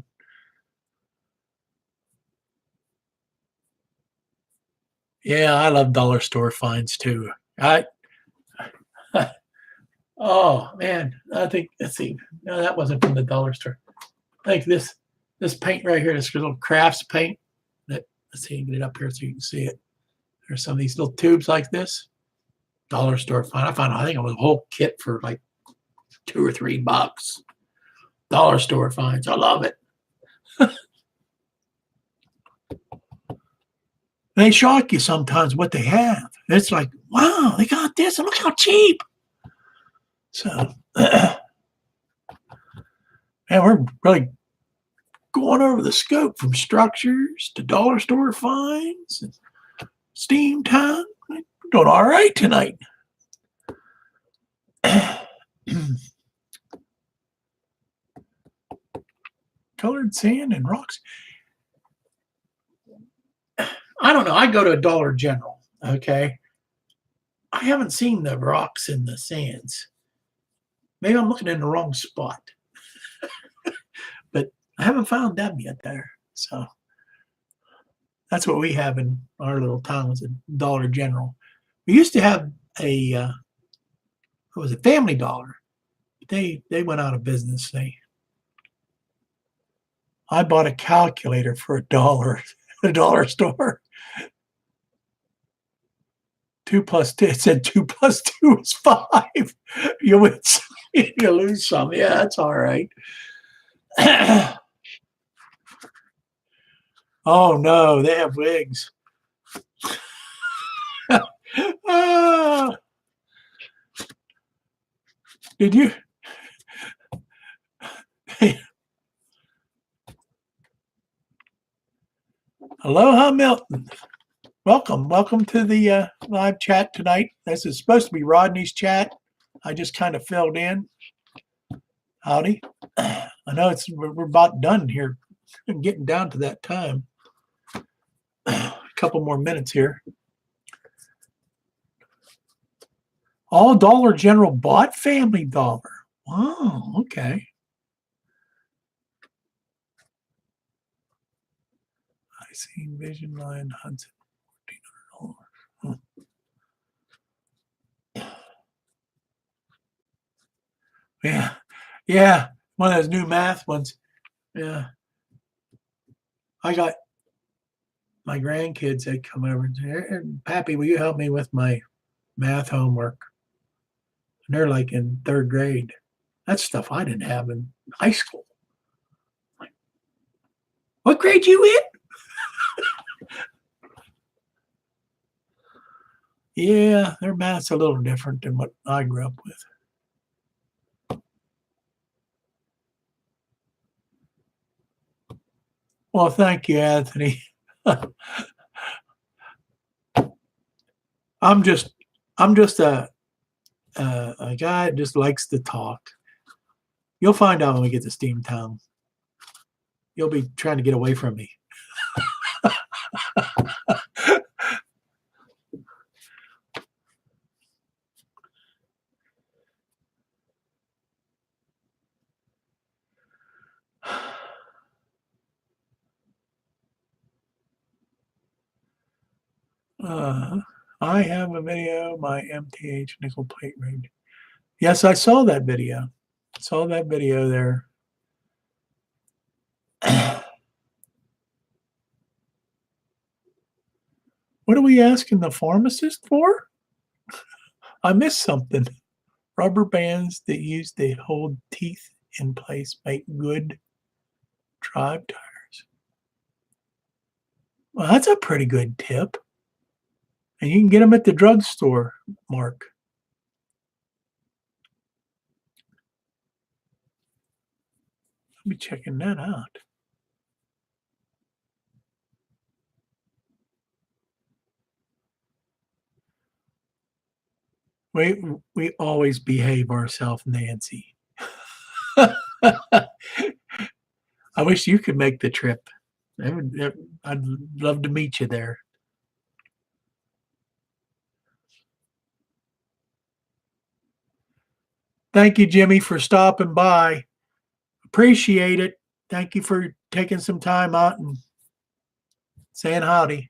S1: Yeah, I love dollar store finds too. Oh man, I think, let's see. No, that wasn't from the dollar store. I think this paint right here, this little crafts paint. That, let's see, get it up here so you can see it. There's some of these little tubes like this. Dollar store find. I think it was a whole kit for like $2 or $3. Dollar store finds. I love it. They shock you sometimes what they have. It's like, wow, they got this, and look how cheap. So, and we're really going over the scope from structures to dollar store finds, and steam time. We're doing all right tonight. Colored sand and rocks. I don't know. I go to a Dollar General, okay? I haven't seen the rocks in the sands. Maybe I'm looking in the wrong spot. But I haven't found them yet there. So that's what we have in our little town, was a Dollar General. We used to have it was a Family Dollar. They went out of business. I bought a calculator for $1 at a dollar store. 2 plus 2. It said 2 plus 2 is 5. You win some, you lose some. Yeah, that's all right. Oh no, they have wigs. Did you? Aloha, Milton. Welcome to the live chat tonight. This is supposed to be Rodney's chat. I just kind of filled in. Howdy. I know we're about done here. I'm getting down to that time. A couple more minutes here. All Dollar General bought Family Dollar. Wow, okay. I see Vision Line Hudson, $1,400. Yeah. One of those new math ones. Yeah. I got my grandkids that come over and say, Pappy, will you help me with my math homework? And they're like in 3rd grade. That's stuff I didn't have in high school. Like, what grade you in? Yeah, their math's a little different than what I grew up with. Well, thank you, Anthony. I'm just a guy that just likes to talk. You'll find out when we get to Steamtown. You'll be trying to get away from me. I have a video, my MTH nickel plate rig. Yes, I saw that video. Saw that video there. What are we asking the pharmacist for? I missed something. Rubber bands that use to hold teeth in place make good drive tires. Well, that's a pretty good tip. And you can get them at the drugstore, Mark. I'll be checking that out. We always behave ourselves, Nancy. I wish you could make the trip. I'd love to meet you there. Thank you, Jimmy, for stopping by. Appreciate it. Thank you for taking some time out and saying howdy.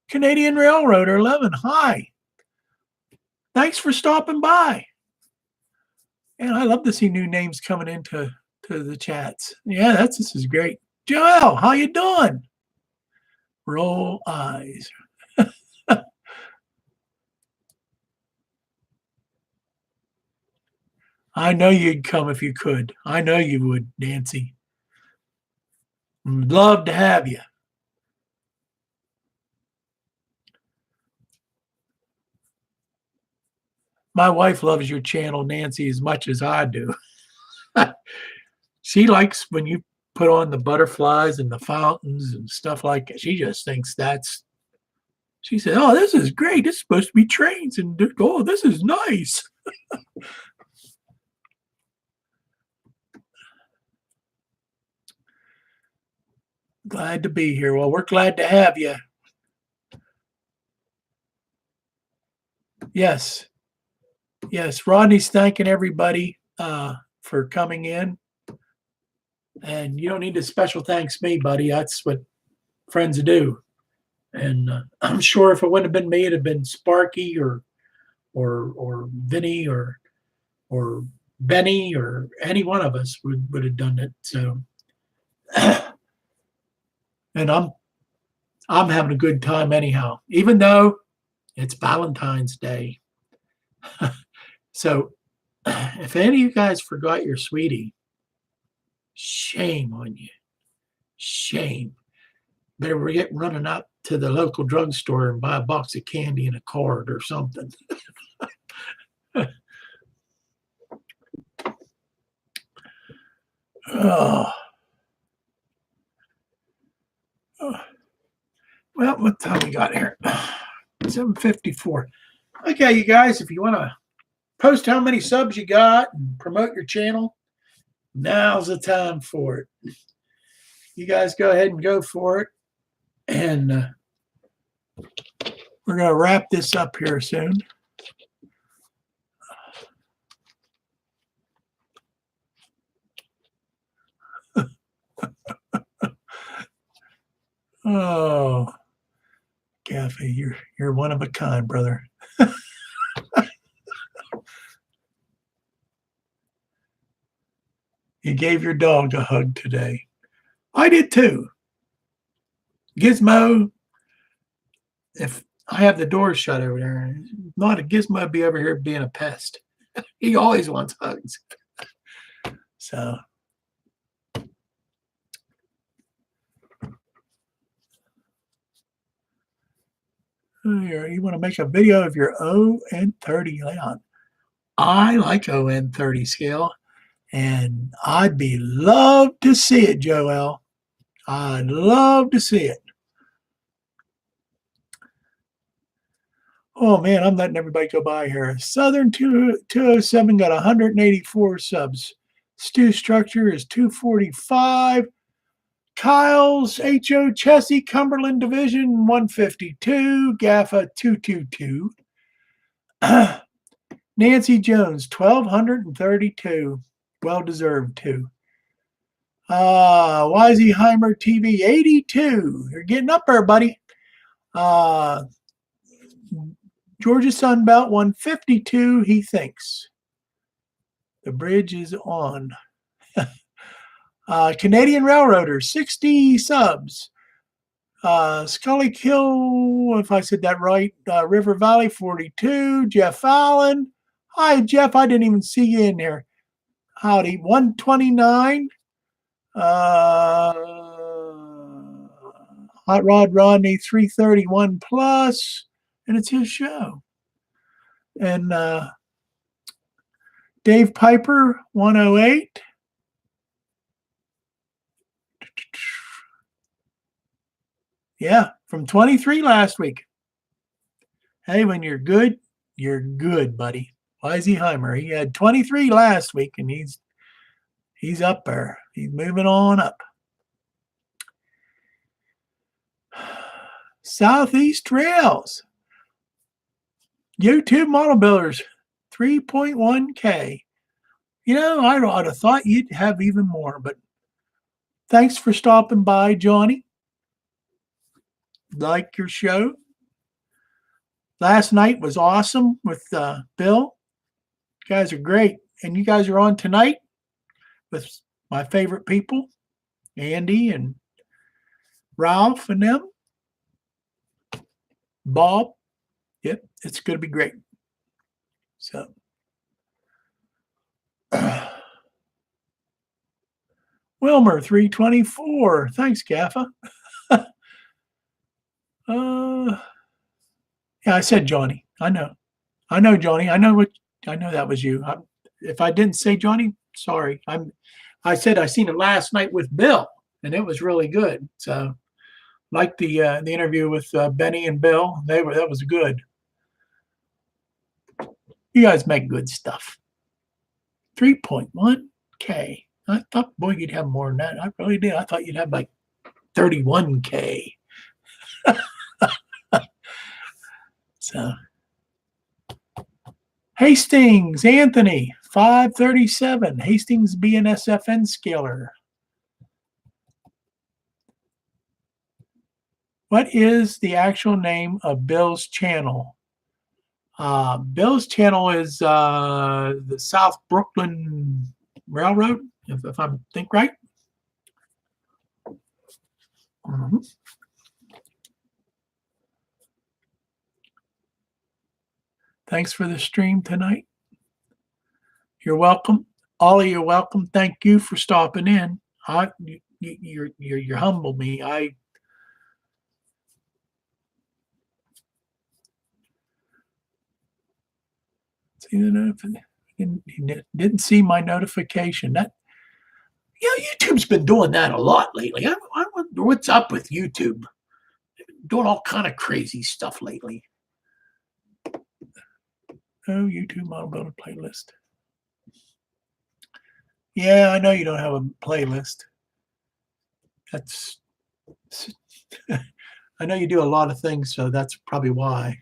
S1: Canadian Railroader 11, hi. Thanks for stopping by. And I love to see new names coming into the chats. Yeah, this is great. Joel, how you doing? Roll eyes. I know you'd come if you could. I know you would, Nancy. Love to have you. My wife loves your channel, Nancy, as much as I do. She likes when you put on the butterflies and the fountains and stuff like that. She just thinks she said, oh, this is great. It's supposed to be trains. And oh, this is nice. Glad to be here. Well, we're glad to have you. Yes. Yes. Rodney's thanking everybody for coming in. And you don't need to special thanks me, buddy. That's what friends do. And I'm sure if it wouldn't have been me, it'd have been Sparky or Vinny or Benny or any one of us would have done it. So, and I'm having a good time anyhow, even though it's Valentine's Day. So, if any of you guys forgot your sweetie, shame on you. Shame. Better get running up to the local drugstore and buy a box of candy and a card or something. Oh. Well, what time we got here? 7:54. Okay, you guys, if you want to post how many subs you got and promote your channel, now's the time for it. You guys go ahead and go for it. And we're going to wrap this up here soon. Oh, Kathy, you're one of a kind, brother. You gave your dog a hug today. I did too. Gizmo, if I have the door shut over there, not a Gizmo be over here being a pest. He always wants hugs. So. You want to make a video of your ON30 layout. I like ON30 scale, and I'd be love to see it, Joel. I'd love to see it. Oh man, I'm letting everybody go by here. Southern 207 got 184 subs. Stu Structure is 245. Kyle's HO Chessie Cumberland Division 152. Gaffa 222. Nancy Jones 1232. Well deserved too. Weiseheimer TV 82. You're getting up there, buddy. Georgia Sunbelt 152. He thinks the bridge is on. Canadian Railroader 60 subs. Scully Kill, if I said that right. River Valley 42. Jeff Allen. Hi, Jeff. I didn't even see you in there. Howdy. 129. Hot Rod Rodney 331 plus. And it's his show. And Dave Piper 108. Yeah, from 23 last week. Hey, when you're good, buddy. Weissheimer, he had 23 last week, and he's up there. He's moving on up. Southeast Trails. YouTube Model Builders, 3.1K. You know, I'd have thought you'd have even more, but thanks for stopping by, Johnny. Like your show. Last night was awesome with Bill. You guys are great. And you guys are on tonight with my favorite people, Andy and Ralph and them. Bob. Yep, it's going to be great. So, Wilmer 324. Thanks, Gaffa. Yeah, I said Johnny. I know, Johnny. I know that was you. If I didn't say Johnny, sorry. I said I seen it last night with Bill, and it was really good. So, like the interview with Benny and Bill, that was good. You guys make good stuff. 3.1K. I thought, boy, you'd have more than that. I really did. I thought you'd have like 31K. So, Hastings, Anthony, 537. Hastings BNSFN scaler. What is the actual name of Bill's channel? Bill's channel is the South Brooklyn Railroad, if I think right. Mm-hmm. Thanks for the stream tonight. You're welcome. Ollie, you're welcome. Thank you for stopping in. You humble me. See the notification. He didn't see my notification. That, YouTube's been doing that a lot lately. I wonder what's up with YouTube. They've been doing all kind of crazy stuff lately. Oh, YouTube Model Builder playlist. Yeah, I know you don't have a playlist. That's I know you do a lot of things, so that's probably why.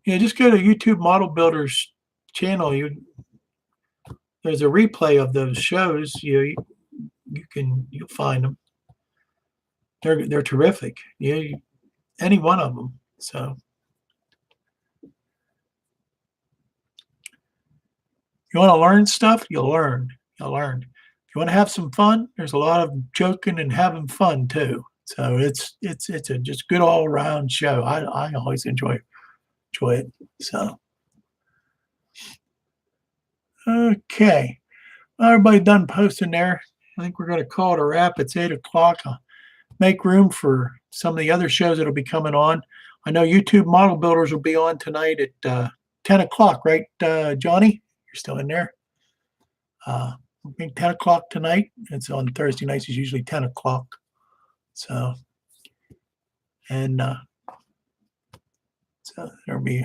S1: Yeah, just go to YouTube Model Builders channel. There's a replay of those shows. You'll find them. They're terrific. Any one of them. So you want to learn stuff, you'll learn. If you want to have some fun, there's a lot of joking and having fun too. So it's a just good all around show. I always enjoy it. So okay, everybody done posting there. I think we're going to call it a wrap. It's 8 o'clock. I'll make room for some of the other shows that'll be coming on. I know YouTube Model Builders will be on tonight at 10 o'clock, right, Johnny? You're still in there. I think 10 o'clock tonight. It's on Thursday nights. It's usually 10 o'clock. So, and so there'll be,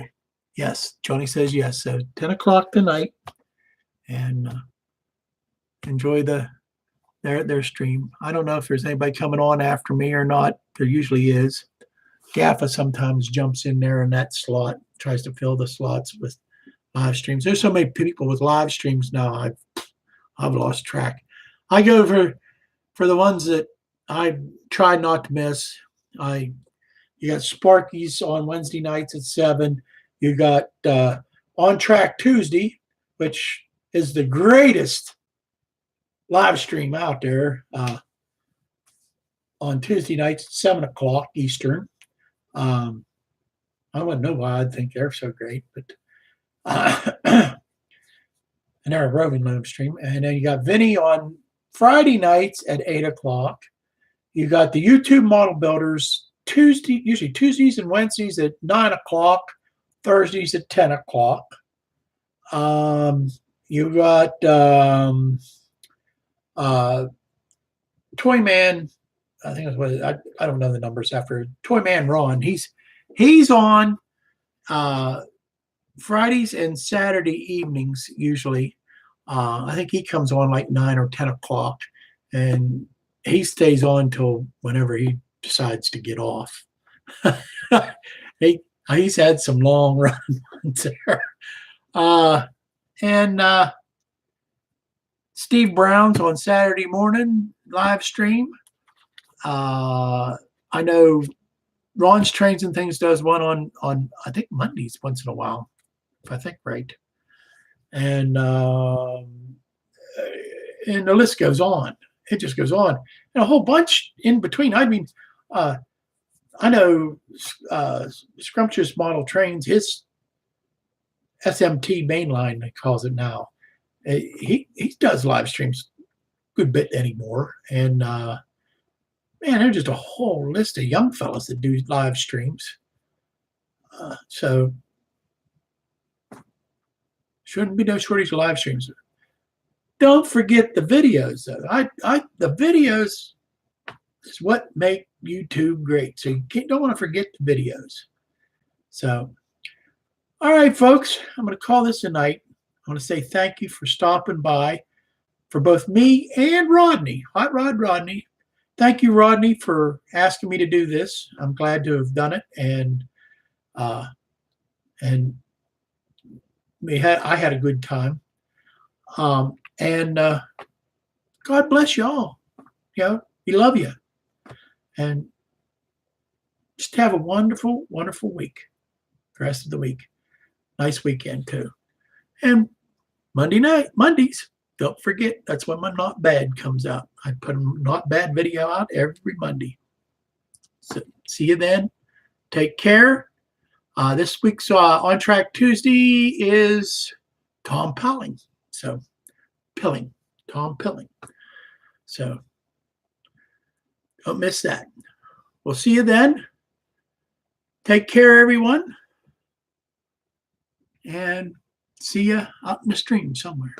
S1: yes, Johnny says yes. So 10 o'clock tonight, and enjoy their stream. I don't know if there's anybody coming on after me or not. There usually is. Gaffa sometimes jumps in there in that slot, tries to fill the slots with live streams. There's so many people with live streams now. I've lost track. I go for the ones that I try not to miss. You got Sparky's on Wednesday nights at 7. You got On Track Tuesday, which is the greatest live stream out there on Tuesday nights at 7 o'clock Eastern. I wouldn't know why I'd think they're so great, but and they're a roving live stream. And then you got Vinny on Friday nights at 8 o'clock. You got the YouTube Model Builders usually Tuesdays and Wednesdays at 9 o'clock, Thursdays at 10 o'clock. You got Toyman I think that's what I don't know the numbers after Toy Man Ron. He's on Fridays and Saturday evenings usually. I think he comes on like 9 or 10 o'clock, and he stays on till whenever he decides to get off. He's had some long runs there. And Steve Brown's on Saturday morning live stream. I know Ron's Trains and Things does one on I think Mondays once in a while, if I think right. And the list goes on. It just goes on, and a whole bunch in between. I mean, I know Scrumptious Model Trains, his SMT mainline, they calls it now. He does live streams a good bit anymore, and man, there's just a whole list of young fellas that do live streams. So shouldn't be no shortage of live streams. Don't forget the videos, though. The videos is what make YouTube great. So you don't want to forget the videos. So, all right, folks, I'm going to call this a night. I want to say thank you for stopping by for both me and Rodney, Hot Rod Rodney. Thank you, Rodney, for asking me to do this. I'm glad to have done it, and I had a good time. And God bless y'all. You know, we love you. And just have a wonderful, wonderful week. The rest of the week. Nice weekend, too. And Mondays, don't forget, that's when my Not Bad comes out. I put a Not Bad video out every Monday. So see you then. Take care. This week's On Track Tuesday is Tom Pilling. So, Tom Pilling. So, don't miss that. We'll see you then. Take care, everyone. And see you out in the stream somewhere.